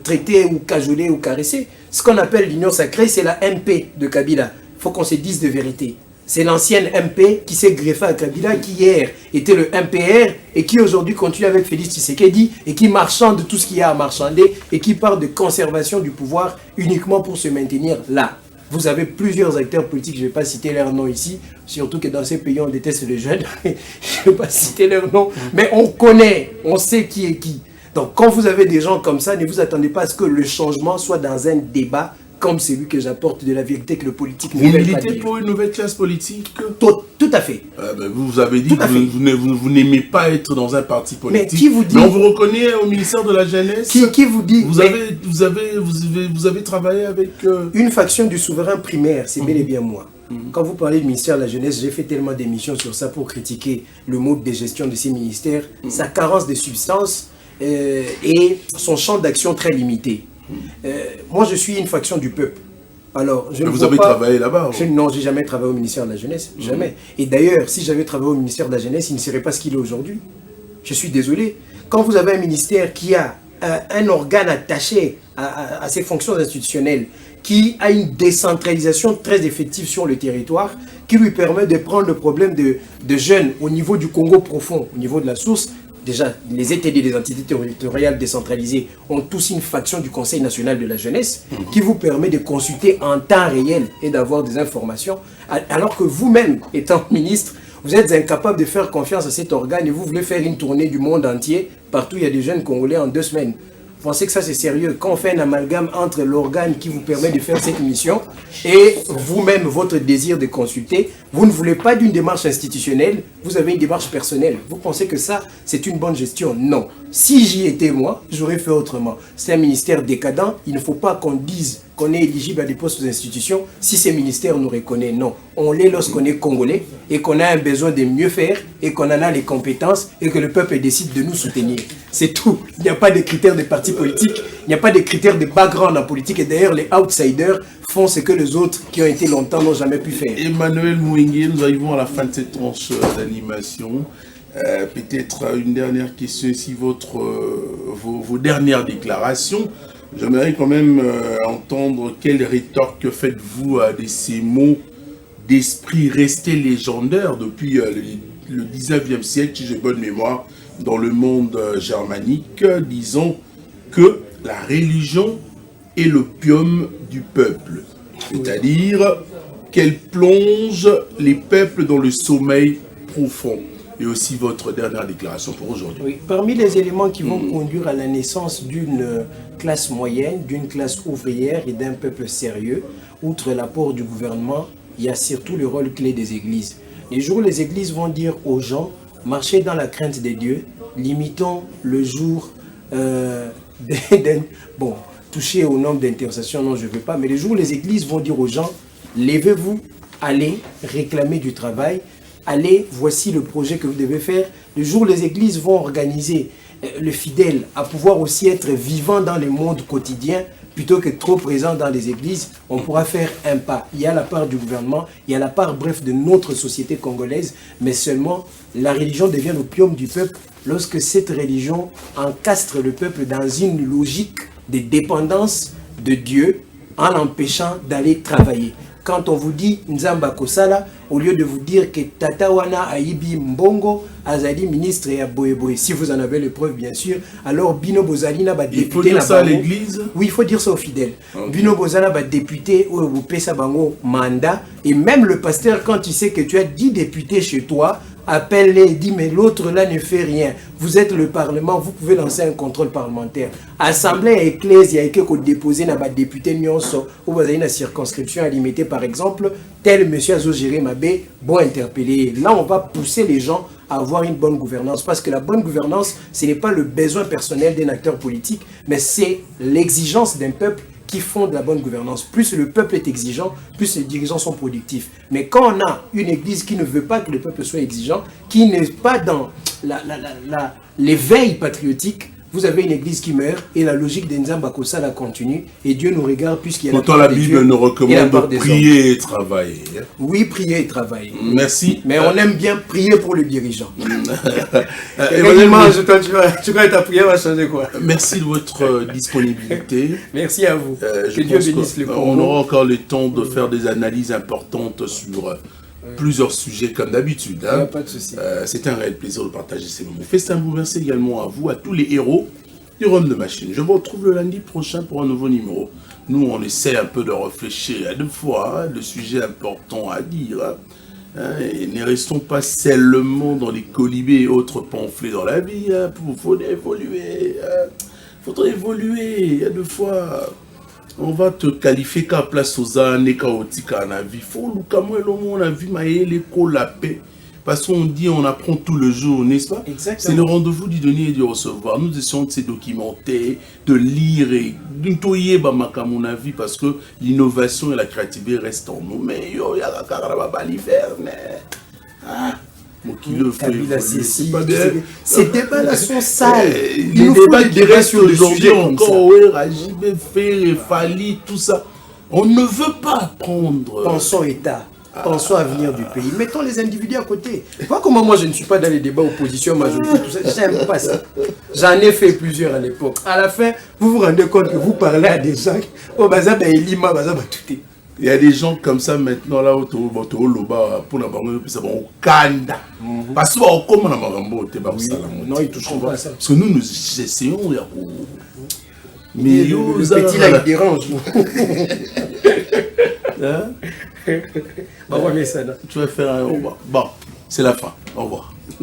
traiter ou cajoler ou caresser. Ce qu'on appelle l'union sacrée, c'est la MP de Kabila. Il faut qu'on se dise de vérité. C'est l'ancienne MP qui s'est greffée à Kabila, qui hier était le MPR et qui aujourd'hui continue avec Félix Tshisekedi et qui marchande tout ce qu'il y a à marchander et qui parle de conservation du pouvoir uniquement pour se maintenir là. Vous avez plusieurs acteurs politiques, je ne vais pas citer leurs noms ici, surtout que dans ces pays on déteste les jeunes, je ne vais pas citer leurs noms, mais on connaît, on sait qui est qui. Donc quand vous avez des gens comme ça, ne vous attendez pas à ce que le changement soit dans un débat comme celui que j'apporte de la vérité que le politique ne Vous veut pas militez dire. pour une nouvelle classe politique? Tout à fait. Vous avez dit que vous n'aimez pas être dans un parti politique. Mais qui vous dit? Mais on vous reconnaît au ministère de la Jeunesse. Qui vous dit? Vous avez travaillé avec... Une faction du souverain primaire, c'est bel et bien moi. Quand vous parlez du ministère de la Jeunesse, j'ai fait tellement d'émissions sur ça pour critiquer le mode de gestion de ces ministères, sa carence de substance et son champ d'action très limité. Moi, je suis une faction du peuple. Alors, je ne vous vois avez pas... travaillé là-bas? Non, j'ai jamais travaillé au ministère de la Jeunesse, jamais. Et d'ailleurs, si j'avais travaillé au ministère de la Jeunesse, il ne serait pas ce qu'il est aujourd'hui. Je suis désolé. Quand vous avez un ministère qui a un organe attaché à ses fonctions institutionnelles, qui a une décentralisation très effective sur le territoire, qui lui permet de prendre le problème de jeunes au niveau du Congo profond, au niveau de la source. Déjà, les ETD des entités territoriales décentralisées ont tous une faction du Conseil national de la jeunesse qui vous permet de consulter en temps réel et d'avoir des informations, alors que vous-même, étant ministre, vous êtes incapable de faire confiance à cet organe et vous voulez faire une tournée du monde entier. Partout, il y a des jeunes Congolais en 2 semaines. Vous pensez que ça c'est sérieux? Quand on fait un amalgame entre l'organe qui vous permet de faire cette mission et vous-même, votre désir de consulter, vous ne voulez pas d'une démarche institutionnelle, vous avez une démarche personnelle. Vous pensez que ça, c'est une bonne gestion? Non. Si j'y étais moi, j'aurais fait autrement. C'est un ministère décadent, il ne faut pas qu'on dise qu'on est éligible à des postes aux institutions si ces ministères nous reconnaissent. Non. On l'est lorsqu'on est congolais et qu'on a un besoin de mieux faire et qu'on en a les compétences et que le peuple décide de nous soutenir. C'est tout. Il n'y a pas de critères de parti politique, il n'y a pas de critères de background en politique et d'ailleurs les outsiders font ce que les autres qui ont été longtemps n'ont jamais pu faire. Emmanuel Mouingué, nous arrivons à la fin de cette tranche d'animation. Peut-être une dernière question ici, vos dernières déclarations. J'aimerais quand même entendre quelle rétorque faites-vous de ces mots d'esprit restés légendaires depuis le 19e siècle, si j'ai bonne mémoire, dans le monde germanique, disons que la religion est l'opium du peuple. C'est-à-dire qu'elle plonge les peuples dans le sommeil profond. Et aussi votre dernière déclaration pour aujourd'hui. Oui, parmi les éléments qui vont conduire à la naissance d'une classe moyenne, d'une classe ouvrière et d'un peuple sérieux, outre l'apport du gouvernement, il y a surtout le rôle clé des églises. Les jours où les églises vont dire aux gens, marchez dans la crainte des dieux, limitons le jour bon, toucher au nombre d'intercessions, non je ne veux pas, mais les jours où les églises vont dire aux gens, levez-vous, allez réclamer du travail, allez, voici le projet que vous devez faire. Le jour où les églises vont organiser le fidèle à pouvoir aussi être vivant dans le monde quotidien, plutôt que trop présent dans les églises, on pourra faire un pas. Il y a la part du gouvernement, il y a la part, bref, de notre société congolaise, mais seulement la religion devient l'opium du peuple lorsque cette religion encastre le peuple dans une logique de dépendance de Dieu en l'empêchant d'aller travailler. Quand on vous dit Nzamba Kosala, au lieu de vous dire que Tatawana Aibi Mbongo, Azali ministre et Aboeboe, si vous en avez les preuves bien sûr, alors Bino Bozalina va député. Il faut dire ça à l'église? Oui, il faut dire ça aux fidèles. Okay. Bino Bozala va député ou Pesa Bango mandat, et même le pasteur, quand il sait que tu as 10 députés chez toi, appelle-les et dit mais l'autre là ne fait rien. Vous êtes le Parlement, vous pouvez lancer un contrôle parlementaire. Assemblée ecclésia et que déposer na député nyonso ou vous avez une circonscription à limiter par exemple tel monsieur Azo Géré Mabé, bon interpeller. Là on va pousser les gens à avoir une bonne gouvernance parce que la bonne gouvernance ce n'est pas le besoin personnel d'un acteur politique mais c'est l'exigence d'un peuple qui font de la bonne gouvernance. Plus le peuple est exigeant, plus les dirigeants sont productifs. Mais quand on a une église qui ne veut pas que le peuple soit exigeant, qui n'est pas dans l'éveil patriotique, vous avez une église qui meurt et la logique d'Enzamba Kosala continue et Dieu nous regarde puisqu'il y a pourtant la Bible nous recommande de prier et travailler. Oui, prier et travailler. Merci. Mais on aime bien prier pour le dirigeant. Tu crois que ta prière va changer quoi? Merci de votre disponibilité. Merci à vous. Que Dieu bénisse le Congo. On aura encore le temps de faire des analyses importantes sur plusieurs sujets comme d'habitude. Hein. Pas de souci. C'est un réel plaisir de partager ces moments. Festin-vous, merci également à vous, à tous les héros du Rhum de Machine. Je vous retrouve le lundi prochain pour un nouveau numéro. Nous, on essaie un peu de réfléchir à deux fois, de sujets importants à dire. Et ne restons pas seulement dans les colibés et autres pamphlets dans la vie. Il faut évoluer. Faudrait évoluer. Il y a deux fois... On va te qualifier qu'à place aux années chaotiques à la vie. Faut on a vu la paix. Parce qu'on dit on apprend tout le jour, n'est-ce pas? C'est le rendez-vous du donner et du recevoir. Nous essayons de se documenter, de lire et d'entoyer à mon avis parce que l'innovation et la créativité restent en nous. Mais yo, il y a la carababa l'hiver, mais... Ces débats-là sont sales. Les débats qui restent aujourd'hui encore, Rajibé, Ferré, Fali, tout ça. On ne veut pas apprendre. Pensons État. Pensons à l'avenir du pays. Mettons les individus à côté. Vois comment moi je ne suis pas dans les débats opposition, majorité, tout ça. J'aime pas ça. J'en ai fait plusieurs à l'époque. À la fin, vous vous rendez compte que vous parlez à des gens. Oh, baza, ben, Elima, baza, bah, tout est. Il y a des gens comme ça maintenant là autour pour la banque ça va au Kanda parce que comme on a marambo non ils toucheront pas à ça parce que nous essayons mais le petit là il dérange tu vas faire un bon c'est la fin, au revoir.